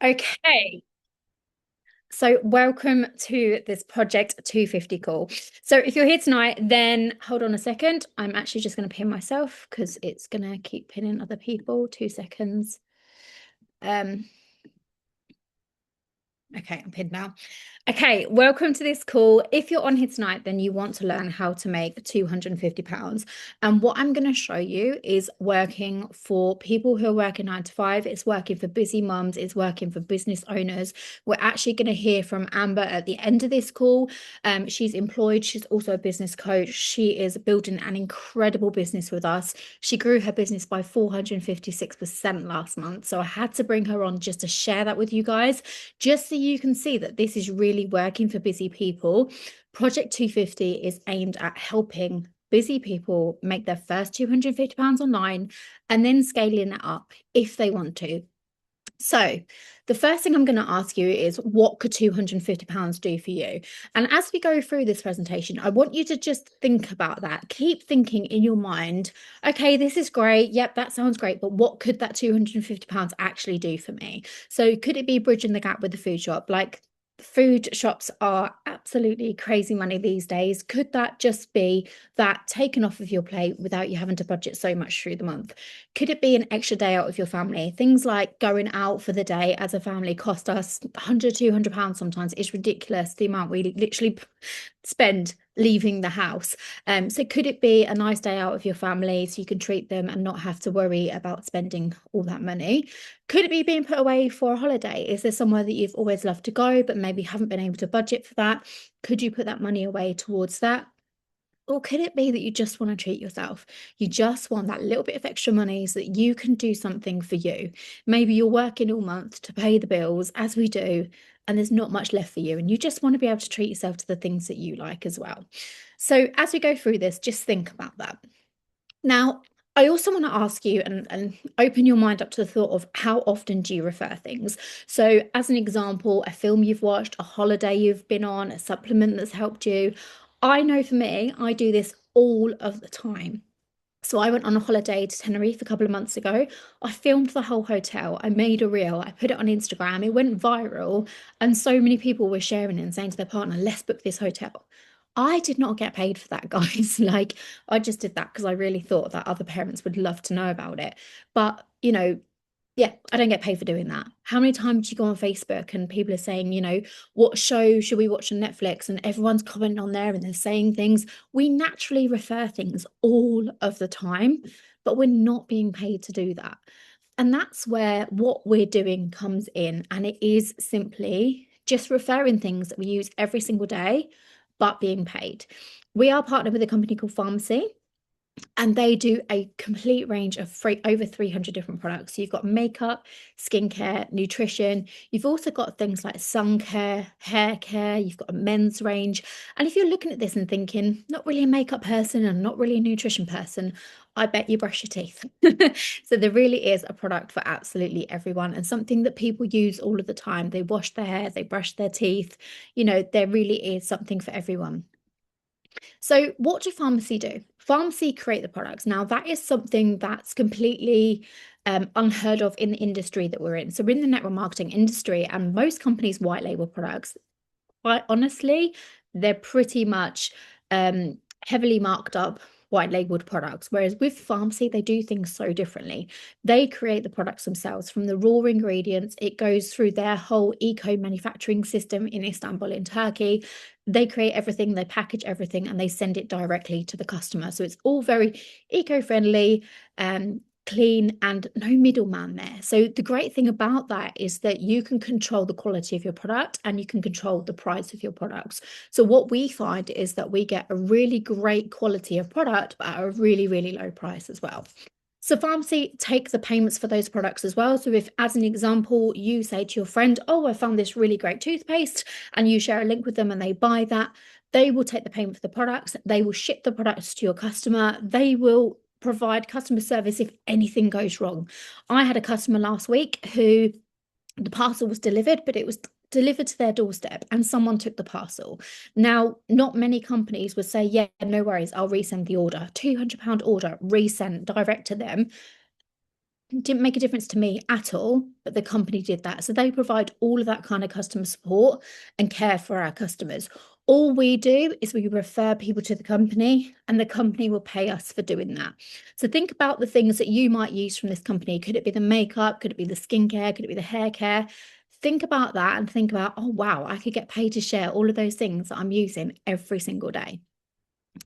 Okay, so welcome to this Project 250 call. So if you're here tonight, then hold on a second. I'm actually just going to pin myself because it's going to keep pinning other people. 2 seconds. Um, okay, I'm pinned now. Okay, welcome to this call. If you're on here tonight, then you want to learn how to make £250. And what I'm going to show you is working for people who are working 9 to 5. It's working for busy mums. It's working for business owners. We're actually going to hear from Amber at the end of this call. She's employed. She's also a business coach. She is building an incredible business with us. She grew her business by 456% last month. So I had to bring her on just to share that with you guys, just so you can see that this is really working for busy people. Project 250 is aimed at helping busy people make their first £250 online and then scaling it up if they want to. So, the first thing I'm going to ask you is what could £250 do for you? And as we go through this presentation, I want you to just think about that. Keep thinking in your mind, okay, this is great. Yep, that sounds great. But what could that £250 actually do for me? So, could it be bridging the gap with the food shop? Like, food shops are absolutely crazy money these days. Could that just be that taken off of your plate without you having to budget so much through the month? Could it be an extra day out of your family? Things like going out for the day as a family cost us 100, £200 sometimes. It's ridiculous the amount we literally spend leaving the house. So could it be a nice day out of your family so you can treat them and not have to worry about spending all that money? Could it be being put away for a holiday? Is there somewhere that you've always loved to go, but maybe haven't been able to budget for that? Could you put that money away towards that? Or could it be that you just want to treat yourself? You just want that little bit of extra money so that you can do something for you. Maybe you're working all month to pay the bills, as we do, and there's not much left for you. And you just want to be able to treat yourself to the things that you like as well. So, as we go through this, just think about that. Now, I also want to ask you and open your mind up to the thought of how often do you refer things? So, as an example, a film you've watched, a holiday you've been on, a supplement that's helped you. I know for me, I do this all of the time. So I went on a holiday to Tenerife a couple of months ago. I filmed the whole hotel. I made a reel. I put it on Instagram. It went viral. And so many people were sharing it and saying to their partner, let's book this hotel. I did not get paid for that, guys. Like, I just did that because I really thought that other parents would love to know about it. But, yeah, I don't get paid for doing that. How many times do you go on Facebook and people are saying, what show should we watch on Netflix? And everyone's commenting on there and they're saying things. We naturally refer things all of the time, but we're not being paid to do that. And that's where what we're doing comes in. And it is simply just referring things that we use every single day, but being paid. We are partnered with a company called Pharmacy, and they do a complete range of over 300 different products. So you've got makeup, skincare, nutrition. You've also got things like sun care, hair care. You've got a men's range. And if you're looking at this and thinking, not really a makeup person and not really a nutrition person, I bet you brush your teeth. So there really is a product for absolutely everyone and something that people use all of the time. They wash their hair, they brush their teeth. There really is something for everyone. So, what do pharmacy do? Pharmacy create the products. Now, that is something that's completely unheard of in the industry that we're in. So, we're in the network marketing industry, and most companies white label products. Quite honestly, they're pretty much heavily marked up white labeled products. Whereas with pharmacy, they do things so differently. They create the products themselves from the raw ingredients. It goes through their whole eco manufacturing system in Istanbul, in Turkey. They create everything, they package everything, and they send it directly to the customer. So it's all very eco-friendly, clean, and no middleman there. So the great thing about that is that you can control the quality of your product and you can control the price of your products. So what we find is that we get a really great quality of product, but at a really, really low price as well. So pharmacy take the payments for those products as well. So if, as an example, you say to your friend, oh, I found this really great toothpaste, and you share a link with them and they buy that, they will take the payment for the products. They will ship the products to your customer. They will provide customer service if anything goes wrong. I had a customer last week who the parcel was delivered, but it was delivered to their doorstep and someone took the parcel. Now, not many companies would say, yeah, no worries, I'll resend the order. £200 order, resend direct to them. didn't make a difference to me at all, but the company did that. So they provide all of that kind of customer support and care for our customers. All we do is we refer people to the company, and the company will pay us for doing that. So think about the things that you might use from this company. Could it be the makeup? Could it be the skincare? Could it be the hair care? Think about that and think about, oh, wow, I could get paid to share all of those things that I'm using every single day.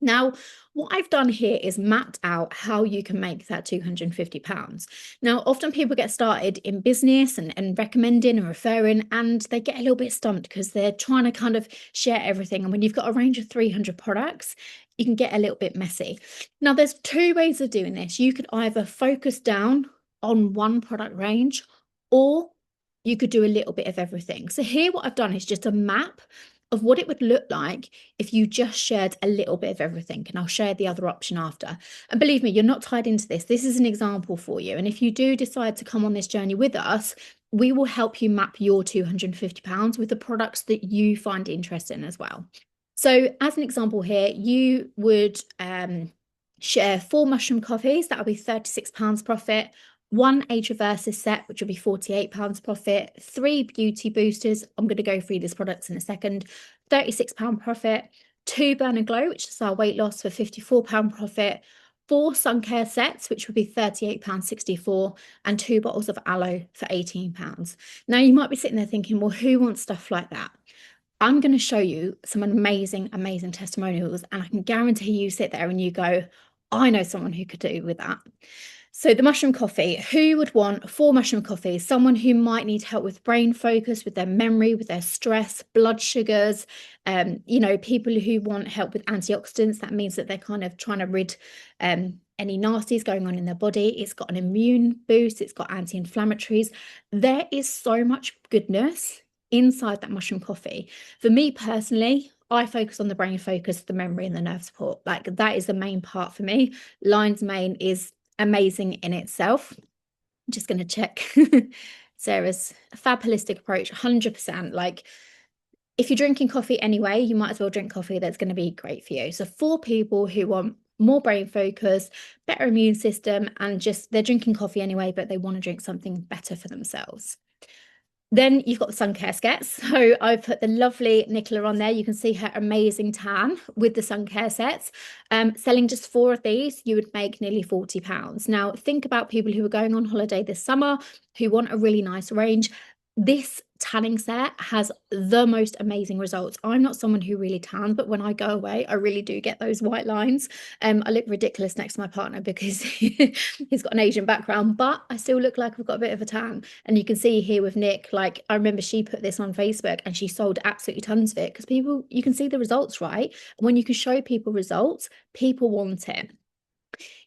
Now, what I've done here is mapped out how you can make that £250. Now, often people get started in business and recommending and referring, and they get a little bit stumped because they're trying to kind of share everything. And when you've got a range of 300 products, you can get a little bit messy. Now, there's two ways of doing this. You could either focus down on one product range, or you could do a little bit of everything. So here, what I've done is just a map of what it would look like if you just shared a little bit of everything. And I'll share the other option after. And believe me, you're not tied into this. This is an example for you. And if you do decide to come on this journey with us, we will help you map your £250 with the products that you find interesting as well. So as an example here, you would share 4 mushroom coffees. That will be £36 profit. 1 age reverses set, which will be £48 profit. 3 beauty boosters. I'm going to go through these products in a second. £36 profit. 2 burn and glow, which is our weight loss, for £54 profit. 4 sun care sets, which would be £38.64, and 2 bottles of aloe for £18. Now you might be sitting there thinking, well, who wants stuff like that? I'm going to show you some amazing, amazing testimonials, and I can guarantee you sit there and you go, I know someone who could do with that. So the mushroom coffee, who would want 4 mushroom coffees? Someone who might need help with brain focus, with their memory, with their stress, blood sugars, people who want help with antioxidants. That means that they're kind of trying to rid any nasties going on in their body. It's got an immune boost. It's got anti-inflammatories. There is so much goodness inside that mushroom coffee. For me personally, I focus on the brain focus, the memory, and the nerve support. Like, that is the main part for me. Lion's mane is amazing in itself. I'm just going to check Sarah's fab holistic approach. 100%. Like, if you're drinking coffee anyway, you might as well drink coffee. That's going to be great for you. So for people who want more brain focus, better immune system, and just they're drinking coffee anyway, but they want to drink something better for themselves. Then you've got the sun care sets. So I've put the lovely Nicola on there. You can see her amazing tan with the sun care sets. Selling just 4 of these, you would make nearly £40. Now, think about people who are going on holiday this summer who want a really nice range. This tanning set has the most amazing results. I'm not someone who really tans, but when I go away, I really do get those white lines. I look ridiculous next to my partner because he's got an Asian background, but I still look like I've got a bit of a tan. And you can see here with Nick, like, I remember she put this on Facebook and she sold absolutely tons of it because people, you can see the results, right? And when you can show people results, people want it.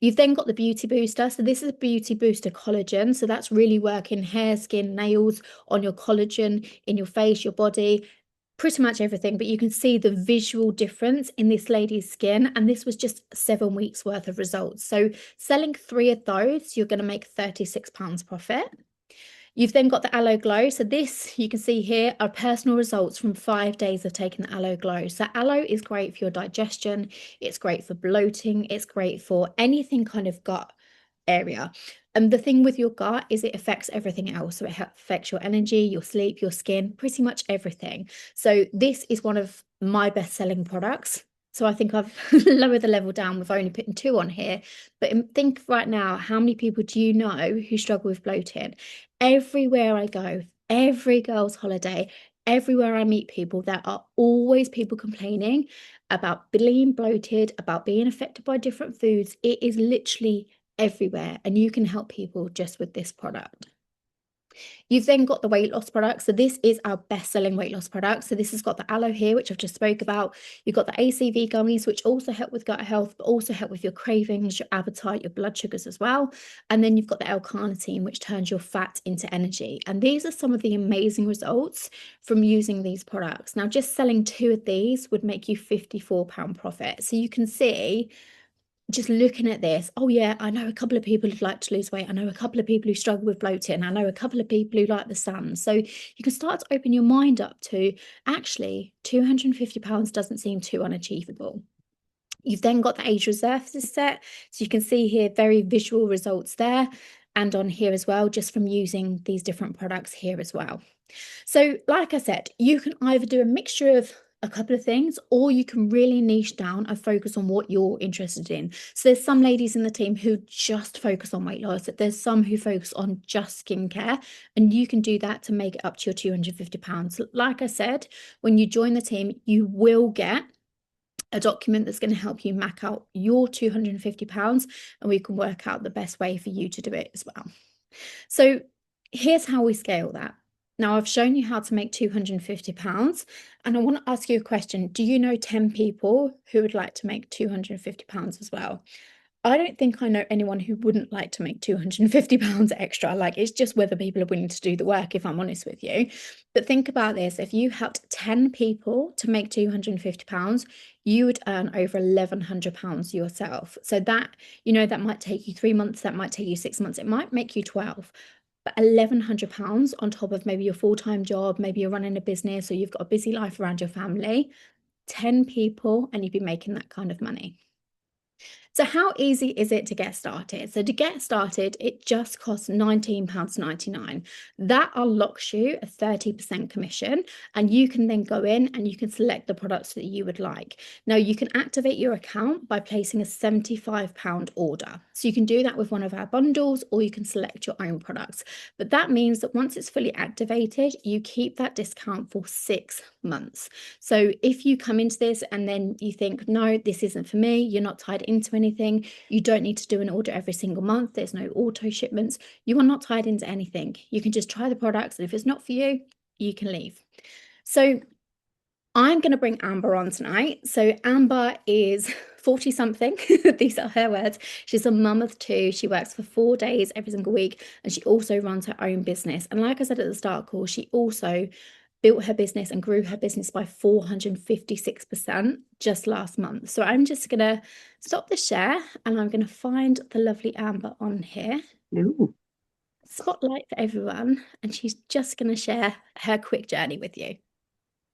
You've then got the beauty booster. So this is a beauty booster collagen. So that's really working hair, skin, nails, on your collagen, in your face, your body, pretty much everything. But you can see the visual difference in this lady's skin. And this was just 7 weeks worth of results. So selling 3 of those, you're going to make £36 profit. You've then got the Aloe Glow. So this, you can see here, are personal results from 5 days of taking the Aloe Glow. So aloe is great for your digestion. It's great for bloating. It's great for anything kind of gut area. And the thing with your gut is it affects everything else. So it affects your energy, your sleep, your skin, pretty much everything. So this is one of my best-selling products. So I think I've lowered the level down. We've only put 2 on here. But think right now, how many people do you know who struggle with bloating? Everywhere I go, every girl's holiday, everywhere I meet people, there are always people complaining about being bloated, about being affected by different foods. It is literally everywhere, and you can help people just with this product. You've then got the weight loss product. So this is our best-selling weight loss product. So this has got the aloe here, which I've just spoke about. You've got the ACV gummies, which also help with gut health, but also help with your cravings, your appetite, your blood sugars as well. And then you've got the L-carnitine, which turns your fat into energy. And these are some of the amazing results from using these products. Now, just selling 2 of these would make you £54 profit. So you can see, just looking at this, oh yeah, I know a couple of people who'd like to lose weight. I know a couple of people who struggle with bloating. I know a couple of people who like the sun. So you can start to open your mind up to, actually, £250 doesn't seem too unachievable. You've then got the age reserves set. So you can see here, very visual results there. and on here as well, just from using these different products here as well. So like I said, you can either do a mixture of a couple of things, or you can really niche down and focus on what you're interested in. So there's some ladies in the team who just focus on weight loss. There's some who focus on just skincare, and you can do that to make it up to your 250 pounds. Like I said, when you join the team, you will get a document that's going to help you map out your 250 pounds, and we can work out the best way for you to do it as well. So here's how we scale that. Now, I've shown you how to make 250 pounds, and I want to ask you a question. Do you know 10 people who would like to make 250 pounds as well? I don't think I know anyone who wouldn't like to make 250 pounds extra. Like, it's just whether people are willing to do the work, if I'm honest with you. But think about this. If you helped 10 people to make 250 pounds, you would earn over 1,100 pounds yourself. So that, that might take you 3 months, that might take you 6 months, it might make you 12. But 1,100 pounds on top of maybe your full-time job, maybe you're running a business or you've got a busy life around your family, 10 people, and you'd be making that kind of money. So how easy is it to get started? So to get started, it just costs £19.99. That unlocks you a 30% commission, and you can then go in and you can select the products that you would like. Now, you can activate your account by placing a £75 order. So you can do that with one of our bundles, or you can select your own products. But that means that once it's fully activated, you keep that discount for 6 months. So if you come into this and then you think, no, this isn't for me, you're not tied into anything, you don't need to do an order every single month, there's no auto shipments, you are not tied into anything. You can just try the products, and if it's not for you, you can leave. So I'm going to bring Amber on tonight. So Amber is 40 something. These are her words. She's a mum of 2. She works for 4 days every single week, and she also runs her own business. And like I said at the start call, she also built her business and grew her business by 456% just last month. So I'm just going to stop the share, and I'm going to find the lovely Amber on here. Ooh. Spotlight for everyone, and she's just going to share her quick journey with you.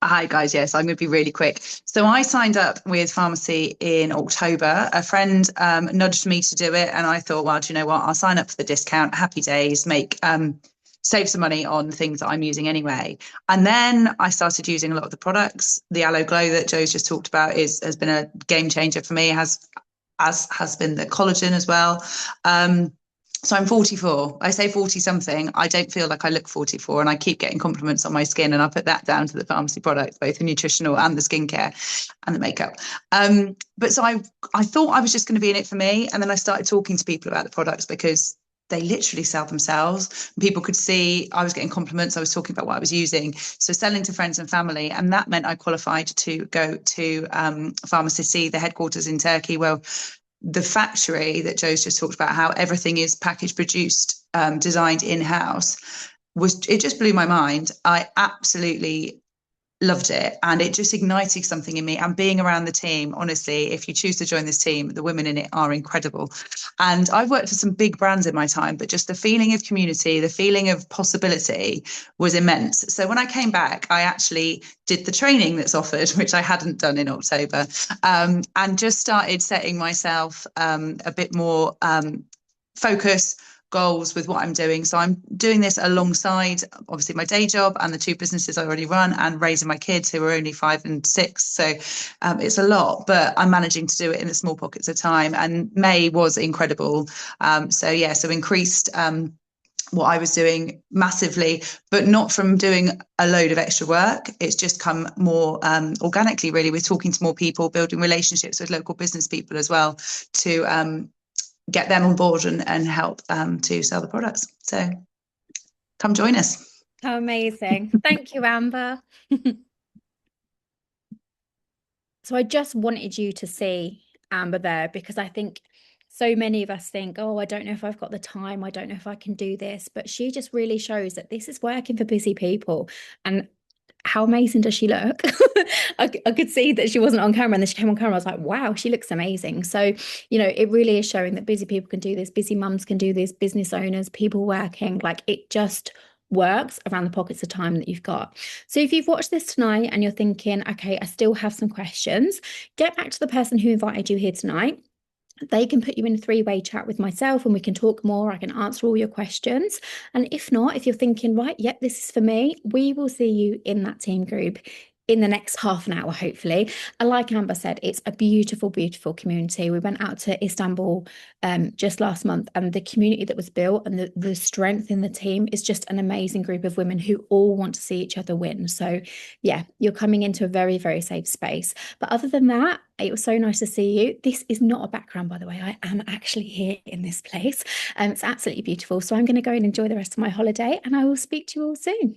Hi guys, yes, I'm going to be really quick. So I signed up with pharmacy in October. A friend nudged me to do it, and I thought, well, do you know what? I'll sign up for the discount. Happy days, save some money on things that I'm using anyway. And then I started using a lot of the products. The Aloe Glow that Joe's just talked about has been a game changer for me. As has been the collagen as well. So I'm 44. I say 40 something. I don't feel like I look 44, and I keep getting compliments on my skin, and I put that down to the pharmacy products, both the nutritional and the skincare and the makeup. But so I thought I was just going to be in it for me, and then I started talking to people about the products because they literally sell themselves. People could see I was getting compliments. I was talking about what I was using. So selling to friends and family. And that meant I qualified to go to Pharmacy, the headquarters in Turkey. Well, the factory that Joe's just talked about, how everything is packaged, produced, designed in-house, it just blew my mind. I absolutely loved it, and it just ignited something in me. And being around the team, honestly, if you choose to join this team, the women in it are incredible. And I've worked for some big brands in my time, but just the feeling of community, the feeling of possibility was immense. So when I came back, I actually did the training that's offered, which I hadn't done in October, and just started setting myself a bit more focus, goals with what I'm doing. So I'm doing this alongside obviously my day job and the 2 businesses I already run, and raising my kids who are only 5 and 6. So it's a lot, but I'm managing to do it in the small pockets of time. And May was incredible. So increased what I was doing massively, but not from doing a load of extra work. It's just come more organically, really, with talking to more people, building relationships with local business people as well, to get them on board and help to sell the products. So come join us. How amazing. Thank you, Amber. So I just wanted you to see Amber there, because I think so many of us think, oh, I don't know if I've got the time, I don't know if I can do this, but she just really shows that this is working for busy people. And how amazing does she look? I could see that she wasn't on camera, and then she came on camera. I was like, wow, she looks amazing. So, it really is showing that busy people can do this, busy mums can do this, business owners, people working, like it just works around the pockets of time that you've got. So if you've watched this tonight and you're thinking, okay, I still have some questions, get back to the person who invited you here tonight. They can put you in a three-way chat with myself and we can talk more. I can answer all your questions. And if not, if you're thinking, right, yep, this is for me, we will see you in that team group in the next half an hour, hopefully. And like Amber said, it's a beautiful, beautiful community. We went out to Istanbul just last month, and the community that was built and the strength in the team is just an amazing group of women who all want to see each other win. So yeah, you're coming into a very, very safe space. But other than that, it was so nice to see you. This is not a background, by the way. I am actually here in this place. It's absolutely beautiful. So I'm going to go and enjoy the rest of my holiday, and I will speak to you all soon.